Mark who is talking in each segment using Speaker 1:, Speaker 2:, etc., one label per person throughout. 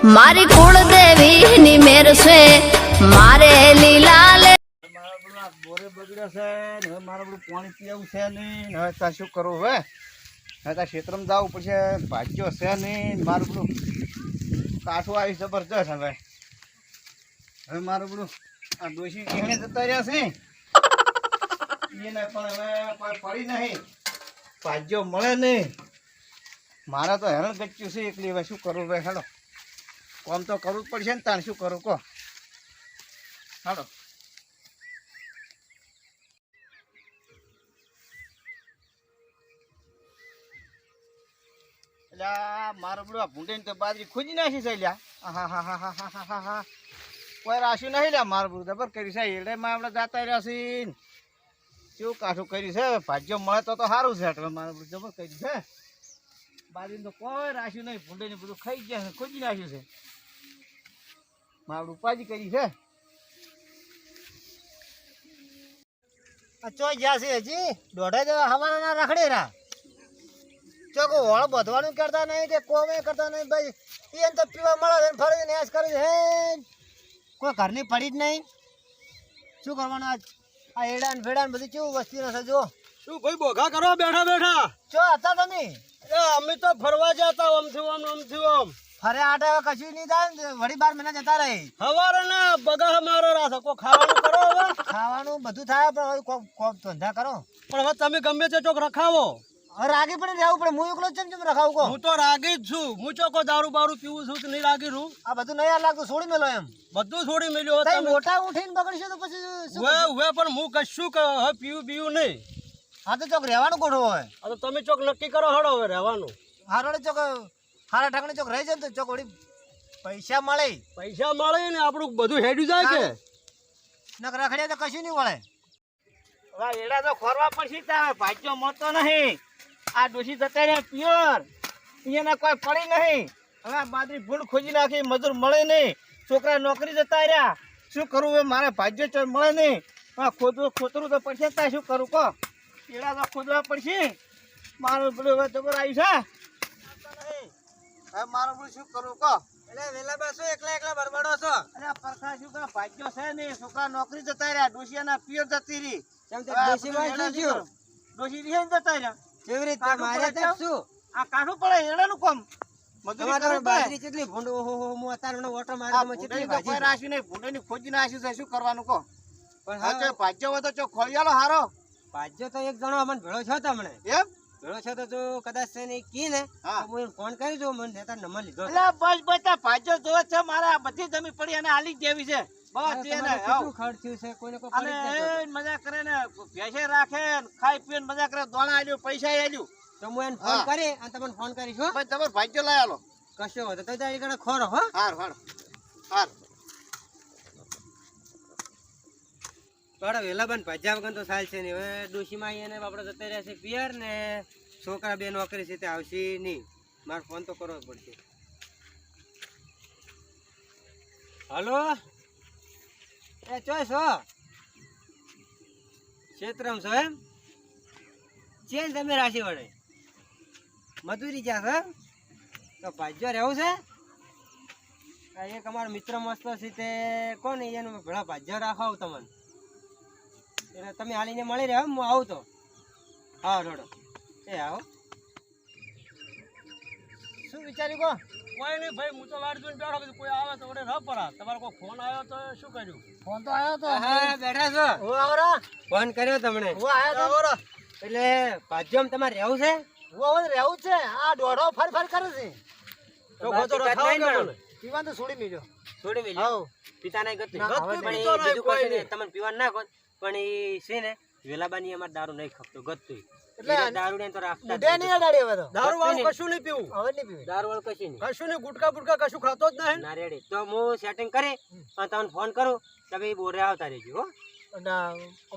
Speaker 1: મારી કુળદેવી ની મેર છે મારે લીલા લે
Speaker 2: બોરે બગડ્યો છે ને હવે મારે બધું પાણી પીવું છે નહીં હવે ત્યાં શું કરવું હવે હવે ત્યાં ક્ષેત્રમાં જવું પડશે ભાગ્યો છે નહીં મારું બધું કાઠું આવી જબરજસ્ત હવે હવે મારું બધું આ ડોશી એને જતા રહ્યા છે એને પણ હવે કોઈ પડી નહીં ભાગ્યો મળે નહીં મારે તો હેરાન ગચ્યું છે એકલી હવે શું કરવું ભાઈ હાલો કામ તો કરવું જ પડશે ને તાણ શું કરું કહો હાલો મારો બધું આ ભૂંડે તો બાજરી ખોજી નાખી છે લ્યા હા હા હા હા હા હા હા હા કોઈ રાખ્યું નહીં લ્યા મારું બધું જબર કર્યું છે એડેમાં આપણે જાતા રહ્યા છીએ કેવું કાઠું કર્યું છે ભાગ્ય મળે તો સારું છે એટલે મારું બધું જબર કર્યું છે બાજરી તો કોઈ રાખ્યું નહીં ભૂંડે ને બધું ખાઈ ગયા છે ખોજી નાખ્યું છે મારું ઉપાજી કરી છે
Speaker 3: ચો જ્યાં છે હજી દોઢા જેવા હવાના ના રખડે રા ચોકો હોળ બધવાનું કરતા નહીં કે કોમે કરતા નહીં ભાઈ એને તો પીવા મળે છે ફરી નેસ કરે છે હે કોઈ ઘરની પડી જ નહીં શું કરવાનું આ એડા ને ભેડા ને બધી કેવું વસ્તી નથી જો
Speaker 4: શું ભાઈ બોઘા કરો બેઠા બેઠા
Speaker 3: ચો હતા તમે
Speaker 4: અમે તો ફરવા જતા આમ થયું આમ
Speaker 3: ફરે આટા કશું નહીં થાય ને વળી 12 મહિના જતા રહે
Speaker 4: હવારે ના બગા મારો રાસ કો ખાવાનું કરો હવે
Speaker 3: ખાવાનું બધું થાય પણ હવે કોમ ધંધા કરો
Speaker 4: પણ હવે તમે ગમે તે ચોક રખાવો
Speaker 3: હવે રાગી પડી રહેવું પડે હું એકલો ચમ રખાવું કહો
Speaker 4: હું તો રાગી જ છું હું ચોકો દારૂ બારૂ પીવું છું તો નહીં રાગી રહું
Speaker 3: આ બધું નહીં યાર લાગતું છોડી મેલો એમ
Speaker 4: બધું છોડી મેલ્યો
Speaker 3: તમે મોટા ઉઠીને બગડશો તો પછી શું
Speaker 4: હવે પણ હું કશું હવે પીવું નહીં
Speaker 3: હા તો ચોક રહેવાનું ગોઠવો હોય
Speaker 4: આ તો તમે ચોક નક્કી કરો હડો હવે રહેવાનું
Speaker 3: હારોડે ચોક હારા ઠાકણે ચોક રહી જાય ને તો ચોક વળી પૈસા મળે
Speaker 4: ને આપણું બધું હેડ્યું જાય કે
Speaker 3: નક રખડે તો કશું નહીં વળે
Speaker 2: હવે એડા તો ખોરવા પડશે ત્યાં ભાગ્યો મળતો નહીં આ ડોશી જતા રહ્યા પ્યોર એને કોઈ પડી નહીં હવે આ બાજરી ભૂલ ખોજી નાખી મજૂર મળે નહીં છોકરા નોકરી જતા રહ્યા શું કરવું હવે મારે ભાગ્ય મળે નહીં હા ખોતરું તો પડશે ત્યાં શું કરું કહો એડા તો ખોદવા પડશે મારું બધું હવે જબર આવ્યું છે હવે મારું બધું શું કરું કહો
Speaker 3: એટલે વેલા બસો એકલા બરબડો છો
Speaker 2: અરે પરખા શું કરે ભાગ્યો છે નહીં છોકરા નોકરી જતા રહ્યા ડોશિયાના પિયર જતી રહી
Speaker 3: કેમ તે ડોશીમાં શું થયું
Speaker 2: ડોશી રહી જતા રહ્યા
Speaker 3: કેવી રીતે મારે તો શું
Speaker 2: આ કાઢું પડે એડાનું કામ
Speaker 3: તમારે બાજરી કેટલી ભૂંડ ઓહો હું અત્યારે ઓટો મારતો કેટલી ભાજી
Speaker 2: રાશી નહીં ભૂંડની ખોજી નાખ્યું છે શું કરવાનું કહો
Speaker 3: પણ
Speaker 2: હા ભાગ્ય હોય તો ચો ખોળિયાલો હારો
Speaker 3: ભાજ્યો તો એક જણો અમને ભેળો છો તમને
Speaker 2: એમ
Speaker 3: ભેળો છો તો જો કદાચ છે ને કી ને તો હું એને ફોન કરી દઉં મને નેતા નંબર લીધો
Speaker 2: એટલે બસ બસ તા ભાગ્ય જોવે છે મારે આ બધી જમી પડી અને હાલી જ જેવી છે બસ એને
Speaker 3: કેટલું ખર્ચ થયું છે કોઈને કોઈ
Speaker 2: અને
Speaker 3: પડી જ
Speaker 2: એ મજા કરે ને ભેંસે રાખે ખાઈ પીને મજા કરે દોણા આલ્યું પૈસા આલ્યું
Speaker 3: તો હું એને ફોન કરી અને તમને ફોન કરીશ હો
Speaker 2: બસ તમારે ભાગ્ય લઈ આલો
Speaker 3: કશો હોય તો તારી કಡೆ ખોરો હો
Speaker 2: હાર હાર હાર
Speaker 3: બરાબર વેલા બન ભાજ્યા વગર તો સાલ છે નહીં હવે ડોશીમાં એને આપણે જતા રહ્યા છે પિયર ને છોકરા બે નોકરી છે તે આવશે નહીં મારે ફોન તો કરવો પડશે હલો એ ચોઈસ હો ક્ષેત્રમ છો એમ ચેન તમે રાશિ વડે મજૂરી જ્યાં છે તો ભાજ્યો રહેવું છે એક અમારો મિત્ર મસ્ત છે તે કોને એનું ઘણા ભાજ્યો રાખો તમને એટલે તમે હાલીને મળી રહ્યા હું આવું તો હા રોડો એ આવો શું વિચાર્યું કહો
Speaker 4: કોઈ નહીં ભાઈ હું તો વાડ જોઈને બેઠો કે કોઈ આવે તો વડે ન પડા તમારો કોઈ ફોન આવ્યો તો શું કર્યું
Speaker 3: ફોન તો આવ્યો તો હા બેઠા છો હું આવરો ફોન કર્યો તમને હું આવ્યો તો એટલે ભાજ્યોમાં તમારે રહેવું છે હું રહેવું છે આ દોડો ફર કરે છે
Speaker 4: તો ખોટો રખાવ
Speaker 3: પીવાન તો છોડી મેલ્યો
Speaker 4: હા
Speaker 3: પિતા નહીં ગતું
Speaker 4: તમને
Speaker 3: પીવાનું ના કોણ પણ એ છે ને વેલાબાની અમાર દારૂ નહીં ખપતો ગતું એટલે દારૂ ને તો રાખતા
Speaker 4: દારૂ વાળું કશું નહીં પીવું
Speaker 3: હવે નહીં પીવું દારૂ વાળું
Speaker 4: કશું નહીં ગુટકા કશું ખાતો જ નહીં
Speaker 3: ના રેડી તો હું સેટિંગ કરી અને તમને ફોન કરું તમે બોરે આવતા રહેજો હો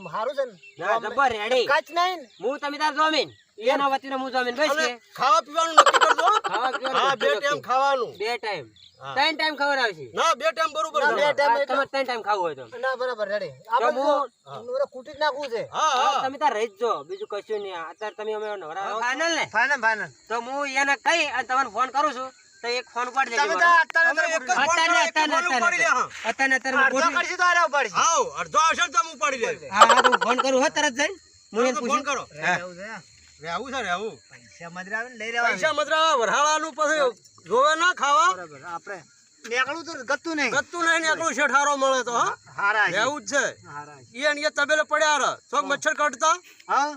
Speaker 3: સારું છે ને ના જબર રેડી કચ નહીં હું તમે તાર જોમીન એના વતીને હું જોમીન બસ કે
Speaker 4: ખાવા પીવાનું નક્કી કરજો હા બે ટાઈમ ખાવાનું
Speaker 3: બે ટાઈમ ત્રણ ટાઈમ ખવડાવશે
Speaker 4: ના બે ટાઈમ બરોબર
Speaker 3: બે ટાઈમ તમારે ત્રણ ટાઈમ ખાવું હોય તો ના બરાબર રેડી આપણે કુટી નાખવું છે
Speaker 4: હા
Speaker 3: તમે તાર રહી જો બીજું કશું નહીં અત્યારે તમે અમે નવરા ફાઇનલ ને ફાઇનલ તો હું એને કહી અને તમને ફોન કરું છું તો એક ફોન ઉપાડી
Speaker 2: તમે
Speaker 3: દેજો
Speaker 2: તો
Speaker 3: મારો.
Speaker 2: અત્યારે
Speaker 4: તમે એક જ ફોન
Speaker 3: અત્યારે,
Speaker 4: કરો, એક જ
Speaker 3: અત્યારે,
Speaker 4: ફોન ઉપાડી લે, હા.
Speaker 3: અત્યારે
Speaker 2: અડધો
Speaker 3: ગોઠવી-
Speaker 2: કરશી તો આરે ઉપાડશી.
Speaker 4: હાઉ, અડધો આવશે ને તમે ઉપાડી લે.
Speaker 3: હા હા તો હું ફોન કરું હો તરત જઈને હું એને
Speaker 4: ફોન
Speaker 3: પૂછું.
Speaker 4: કરો.
Speaker 3: હા.
Speaker 2: રહેવું છે.
Speaker 4: રહેવું છે, રહેવું.
Speaker 2: પૈસા મજરા આવે ને લઈ રહેવા
Speaker 4: પૈસા મતરા વરહાળાનું પછી જોવે ના ખાવા.
Speaker 2: બરાબર આપણે નીકળવું તો ગતું નહીં.
Speaker 4: ગતું નહીં ને એકલું શેઠ હારો મળે તો, હા.
Speaker 2: હારા છે.
Speaker 4: રહેવું જ છે.
Speaker 2: હારા છે.
Speaker 4: ઈ અને ઈ તબેલે પડ્યા રહે. ચોક મચ્છર કાઢતા.
Speaker 2: હા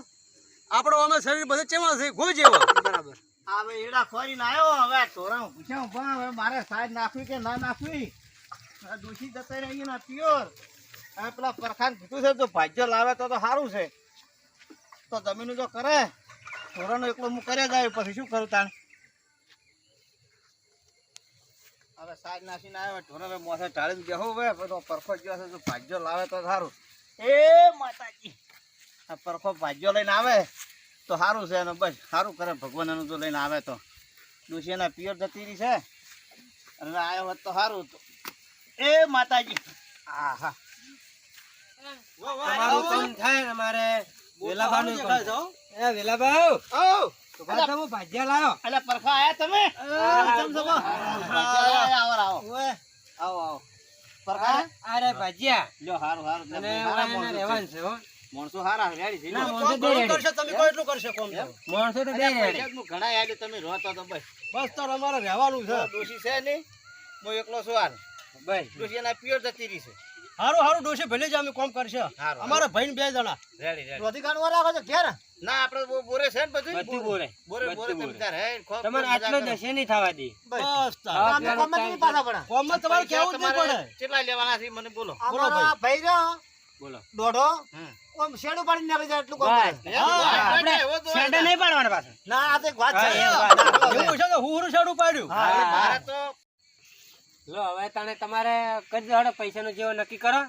Speaker 4: આપણો અમે શરીર બધે ચેવા છે, ગોઈ જેવા.
Speaker 2: બરાબર. હવે એડા ખોરીને આવ્યો હવે ઢોરા પૂછ્યા પણ હવે મારે સાઈડ નાખવી કે ના નાખવી. આ દોશી જતા રહી ને પ્યોર. હવે પેલા પરખાન કીધું છે તો ભાજ્ય લાવે તો સારું છે. તો જમીન જો કરે ઢોરાનો એકલો હું કરે જાય પછી શું કરું તાણ. હવે સાઈડ નાખીને આવ્યો ઢોરા હવે મોસે ઢાળીને બેહો હવે બધો પરખો ગયો છે તો ભાજ્ય લાવે તો સારું. એ માતાજી આ પરખો ભાજ્યો લઈને આવે તો સારું છે અને બસ સારું કરે ભગવાન એનું જો લઈને આવે તો. ડોશીના પિયર જતી રહી છે અને આવ્યો હોત તો સારું હતું. એ માતાજી હા હા
Speaker 3: તમારું કામ થાય ને અમારે વેલાબાનું કામ
Speaker 4: દેખાય છે,
Speaker 3: થાય.
Speaker 4: હો.
Speaker 3: એ વેલાબા
Speaker 2: ઓ
Speaker 3: તો પાછા હું ભાજ્યા લાયો.
Speaker 2: અલા પરખા આયા તમે
Speaker 3: કેમ છો બા?
Speaker 2: આવો આવો
Speaker 3: ઓય,
Speaker 2: આવો આવો પરખા
Speaker 3: અરે ભાજ્યા
Speaker 2: લ્યો હારું હારું
Speaker 3: અને
Speaker 2: હારા
Speaker 3: ઓય એને રહેવાનું છે હો.
Speaker 2: માણસો હારા રેડી થઈ
Speaker 3: ના,
Speaker 2: જાઓ.
Speaker 3: માણસો
Speaker 4: કોમ
Speaker 3: બે
Speaker 4: ઘણું
Speaker 3: રેડી.
Speaker 4: કરશે, તમે કહો એટલું કરશે કોમ તો.
Speaker 3: માણસો તો બે
Speaker 2: અલ્યા,
Speaker 3: રેડી.
Speaker 2: પૈસા જ હું ઘણા આલ્યું તમે રહો તો બસ.
Speaker 4: બસ તાર અમારે રહેવાનું છે.
Speaker 2: ડોશી છે નહીં હું એકલો છું હાર.
Speaker 3: બસ
Speaker 2: ડોશી એના પિયર જતી રહી છે.
Speaker 4: હારું હારું ડોશી ભલે જ અમે કોમ કરશે.
Speaker 2: હારું.
Speaker 4: અમારા ભાઈ બે જણા.
Speaker 2: રેડી રેડી
Speaker 3: રોધિકાનો વાર રાખો છો ઘેર
Speaker 2: ના આપણે બોરે છે ને બધું
Speaker 3: બધું બોલે
Speaker 2: બોરે બોરે
Speaker 3: બધું
Speaker 2: તમે
Speaker 3: બોલે.
Speaker 2: તાર હે ખોબ
Speaker 3: તમારે
Speaker 2: મજા
Speaker 3: આટલો
Speaker 2: કરો.
Speaker 3: દશે નહીં થવા દે.
Speaker 4: બસ તાર.
Speaker 3: ખાવા પીવાનું time
Speaker 4: કોમમાં તમારે
Speaker 2: પૈસા
Speaker 4: કેવું જ નહીં
Speaker 2: તમારે
Speaker 4: પડે.
Speaker 2: કેટલા લેવાના છે મને બોલો.
Speaker 4: બોલો ભાઈ.
Speaker 3: બોલો
Speaker 2: હમ.
Speaker 3: બસ.
Speaker 2: હા,
Speaker 3: આપણે
Speaker 2: એવો તો
Speaker 3: શેરડા નહીં પાડવાના પાછા.
Speaker 2: હા, એ વાત
Speaker 4: એવું છે તો હુહરું શેડું પાડ્યું.
Speaker 2: હા, મારે તો
Speaker 3: લો હવે તને તમારે કરી દો પૈસાનો જેવો નક્કી કરો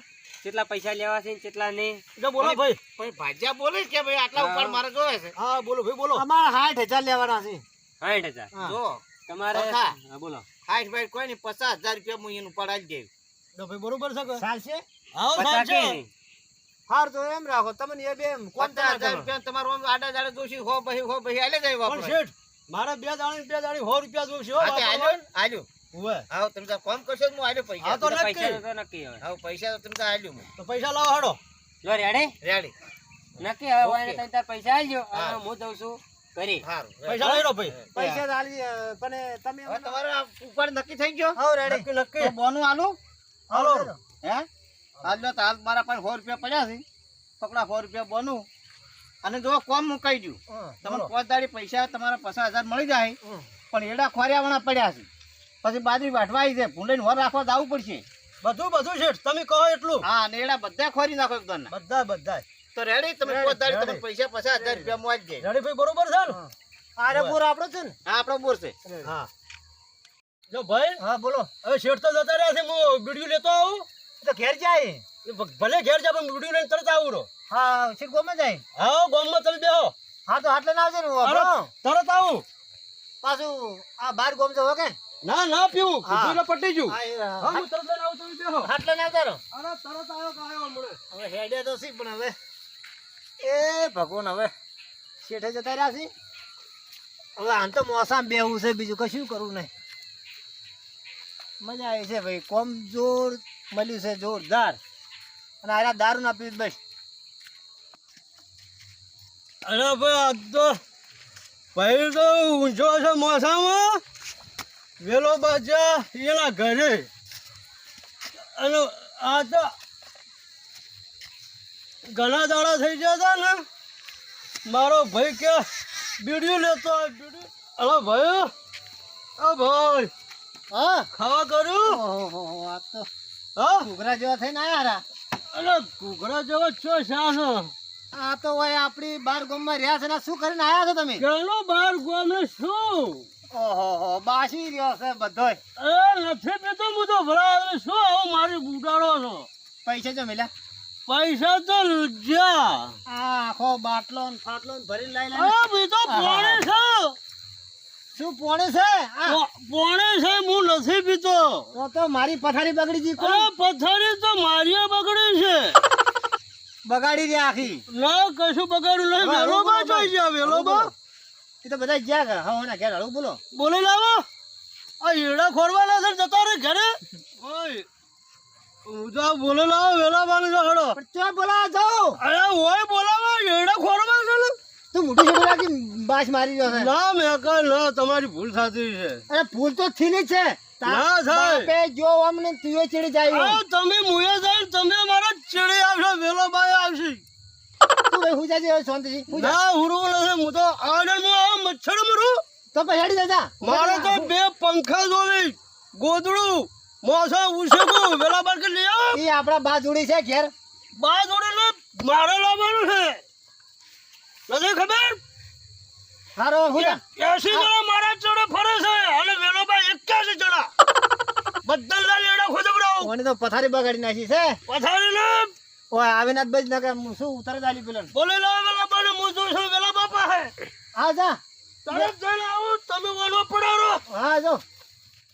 Speaker 3: કેટલા પૈસા લેવા છે ને કેટલા નહીં.
Speaker 4: જો બોલો ભાઈ.
Speaker 2: પછી ભાજ્યા બોલે કે ભાઈ આટલા
Speaker 3: હા.
Speaker 2: ઉપર મારે જોવે છે.
Speaker 4: હા બોલો ભાઈ બોલો.
Speaker 3: 60,000
Speaker 2: જો
Speaker 3: તમારે
Speaker 2: બખા.
Speaker 3: હા, બોલો
Speaker 2: હાઈટ ભાઈ કોઈ નહીં 50,000 રૂપિયા હું એનું પડાવી દેવું.
Speaker 4: તો ભાઈ બરોબર છે કે?
Speaker 2: ચાલશે
Speaker 4: હા
Speaker 3: પચાસ
Speaker 4: ચાલશે.
Speaker 3: કે નહીં?
Speaker 2: 50,000 રૂપિયા તમારું આમ આડા જાડે દોશી હો બહી આલે જાય
Speaker 4: પણ
Speaker 2: વાપરો.
Speaker 4: શેઠ મારે બે દાણી 100 રૂપિયા જોઈશે હો.
Speaker 2: હા, તે આલ્યો ને? આલ્યો.
Speaker 4: ઉવે.
Speaker 2: આવો તમે તાર કોમ કરશો તો હું આલ્યો પૈસા.
Speaker 4: હા, તો
Speaker 3: એટલે
Speaker 4: નક્કી.
Speaker 3: પૈસાનું તો નક્કી હવે.
Speaker 2: આવો પૈસા તો તમે તાર આલ્યો હું.
Speaker 4: તો પૈસા લાવો હાડો.
Speaker 3: લો રેડી
Speaker 2: રેડી.
Speaker 3: નક્કી હવે
Speaker 2: ઓકે.
Speaker 3: વાયને તને તાર પૈસા આલજો અને
Speaker 2: હા.
Speaker 3: હું દઉં છું ઘરે.
Speaker 2: સારું.
Speaker 4: પૈસા લઈ લો ભાઈ.
Speaker 2: હવે તમારે આ ઉપર નક્કી થઈ ગયો?
Speaker 4: નક્કી નક્કી.
Speaker 2: તો બોનું આલું?
Speaker 4: હાલો.
Speaker 2: હે? આલ્યો તો હાલ મારા પાસે 100 રૂપિયા પડ્યા છે. પકડા 100 રૂપિયા બોનું. અને જો કોમ મુકાઈ ગયું. તમને
Speaker 4: બોલો.
Speaker 2: 5 દાડી પૈસા તમારા 50,000 મળી જાય. પણ એડા ખોરિયાવાળા પડ્યા છે. પછી બાજરી વાટવા આવી છે. ભૂંડીને હોર રાખવા જવું પડશે.
Speaker 4: બધું શેઠ તમે કહો એટલું.
Speaker 2: હા, અને એડા બધા ખોરી નાખો એકદમ.
Speaker 4: બધા.
Speaker 2: તો રેડી તમે
Speaker 4: રેડી,
Speaker 2: 5 દાડી
Speaker 4: રેડી.
Speaker 2: તમને પૈસા 50,000 રૂપિયા મોજ જાય.
Speaker 4: રેડી ભાઈ બરોબર છે ને?
Speaker 3: આરે બોર આપણો છે ને.
Speaker 2: હા, આપણો બોર છે.
Speaker 4: હા. જો ભાઈ
Speaker 3: હા બોલો
Speaker 4: હવે શેઠ તો જતા રહ્યા છે. હું બીડીયું લેતો આવું.
Speaker 3: તો ઘેર જાય.
Speaker 4: ભલે ઘેર જા પણ બીડીયું લઈને તરત આવું રો.
Speaker 3: હા શીખ ગમે જાય.
Speaker 4: હા ગામમાં તમે બેહો.
Speaker 3: હા તો આટલે ના આવજો ને
Speaker 4: હાલો, તરત આવું.
Speaker 3: પાછું આ બાર ગોમ જવો કે
Speaker 4: ના પીવું.
Speaker 3: હા.
Speaker 4: કીધું એટલે પટી ગયું.
Speaker 3: હા
Speaker 4: હા હું તરત લઈને આવું તમે બેહો.
Speaker 3: આટલે ના આવતા રહો.
Speaker 4: અરે તરત આવ્યો કે આવ્યો હમણાં.
Speaker 3: હવે હેડે તો સી પણ હવે એ ભગવાન હવે શેઠે જતા રહ્યા છે. હવે આમ તો મોસામાં બેહવું છે બીજું કશું કરવું નહીં. મજા આવી છે ભાઈ કોમ જોર મળ્યું છે જોરદાર. અને આરા દારૂ ના પીવું બસ.
Speaker 4: અરે ભાઈ આ તો ભાઈ તો ઊંઝો છે મોસામાં. વેલો બાજા એના ઘરે. અને આ તો ઘણા દાડા થઈ ગયા હતા ને. મારો ભાઈ કે બીડીયું લેતો આવે, બીડીયું. અરે ભાઈ આ ભાઈ
Speaker 3: હા
Speaker 4: ખાવા કર્યું.
Speaker 3: ઓહો આ તો
Speaker 4: હા
Speaker 3: ઘૂઘરા જેવા થઈને આયા રા.
Speaker 4: અરે ઘૂઘરા જેવો છો શાસ.
Speaker 3: આ તો હોય આપણી બાર ગામમાં રહ્યા છે ને શું કરીને આયા છો તમે?
Speaker 4: ગણો બાર ગોમને શું.
Speaker 3: ઓહો બાસી રહ્યો છે બધોય.
Speaker 4: નથી પીતો હું તો ભરા શું આવું મારી બુટાડો છો.
Speaker 3: પૈસા જો મિલ્યા
Speaker 4: પૈસા તો લુજ્યા.
Speaker 3: આ આખો બાટલો ને ફાટલો ને ભરીને લઈ લે.
Speaker 4: અરે બીજો પોણે છે.
Speaker 3: શું પોણે છે આ?
Speaker 4: પોણે છે હું નથી પીતો.
Speaker 3: તો મારી પથારી બગડી ગઈ કોણ
Speaker 4: અરે પથારી તો મારી બગડી છે.
Speaker 3: બગાડી રહ્યા આખી.
Speaker 4: ના કશું બગાડ્યું નહીં.
Speaker 3: હા,
Speaker 4: વેલો બા
Speaker 3: હળવું બોલો
Speaker 4: જાય છે વેલો બા.
Speaker 3: એ તો બધા જ્યાં ગયા હા ના ઘેર હળવું બોલો.
Speaker 4: બોલી લાવો. આ ઈડા ખોરવાના છે જતો રે ઘરે ઓય હું તો બોલેલા વેલા બાને હડો
Speaker 3: પણ ચો બોલાવા જાઉં
Speaker 4: અરે ઓય બોલાવા ઈડા ખોરવા છે ને
Speaker 3: તું મોટી છોડી રાખી બાસ મારી ગયો છે
Speaker 4: ના મેં કઈ ના તમારી ભૂલ થતી છે
Speaker 3: અરે ભૂલ તો થીલી જ છે
Speaker 4: ના થાય.
Speaker 3: બાપે જો અમને તુંએ ચીડી જાય
Speaker 4: આ તમે મુએ જાય તમે મારા ચીડી આવશો વેલો બાય આવશે
Speaker 3: તું ભાઈ હું જાજે શાંતિથી હું જા.
Speaker 4: ના હુરું નથી હું તો આડર માં મચ્છર મરું
Speaker 3: તો પછી હેડી જા
Speaker 4: મારે તો બે પંખા જોવી ગોદડું મોસા ઉસકો વેલા બાર કે લઈ આવ
Speaker 3: ઈ આપડા બા જોડી છે ઘેર
Speaker 4: બા જોડે ને મારે લાવવાનું છે નથી ખબર
Speaker 3: હારો હું જા
Speaker 4: 80 જણા મારા જોડે ફરે છે અને વેલો બાય 81 જણા બધા લેડા ખોદબરાવ
Speaker 3: ઓને તો પથારી બગાડી નાખી છે
Speaker 4: પથારી ને
Speaker 3: ઓય આવીનાથ બજ નકે શું ઉતર દાલી પેલન
Speaker 4: બોલે લા વેલા બાને મુજો છે વેલા બાપા હે
Speaker 3: આ જા
Speaker 4: તરત જઈને આવો તમે વણવા પડારો
Speaker 3: હા જો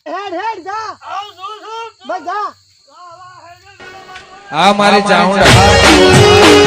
Speaker 3: હેડ જા
Speaker 4: આવ જો છો
Speaker 3: બસ જા
Speaker 5: આ મારી ચાઉંડા